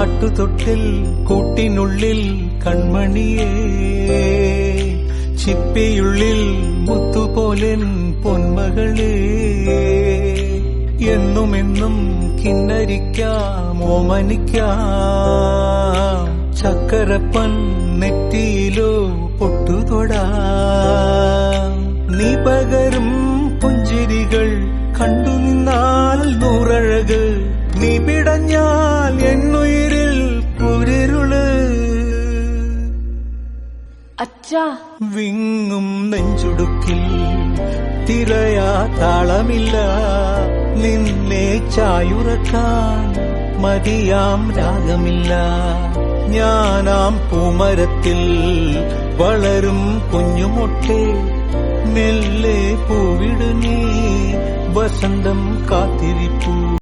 ആട്ടുതൊട്ടിൽ കൂട്ടിനുള്ളിൽ കൺമണിയേ, ചിപ്പിയുള്ളിൽ മുത്തുപോലെൻ പൊന്മകളേ, എന്നുമെന്നും കിന്നരിക്കാം ഓമനിക്കാം, ചക്കരപ്പൻ നെറ്റിയിലോ പൊട്ടുതൊടാം. നീ പകരും പുഞ്ചിരികൾ കണ്ടു നിന്നാൽ നൂറഴക്, നീ പിടഞ്ഞാൽ എന്നുയിരിൽ കുരിരുള്. അച്ഛാ, വിങ്ങും നെഞ്ചുടുക്കിൽ തിരയാ താളമില്ല, നിന്നെ ചായുറക്കാൻ മതിയാം രാഗമില്ല. ഞാനാം പൂമരത്തിൽ വളരും കുഞ്ഞുമൊട്ടെ, മെല്ലെ പൂവിടു നീ വസന്തം കാത്തിരിപ്പൂ.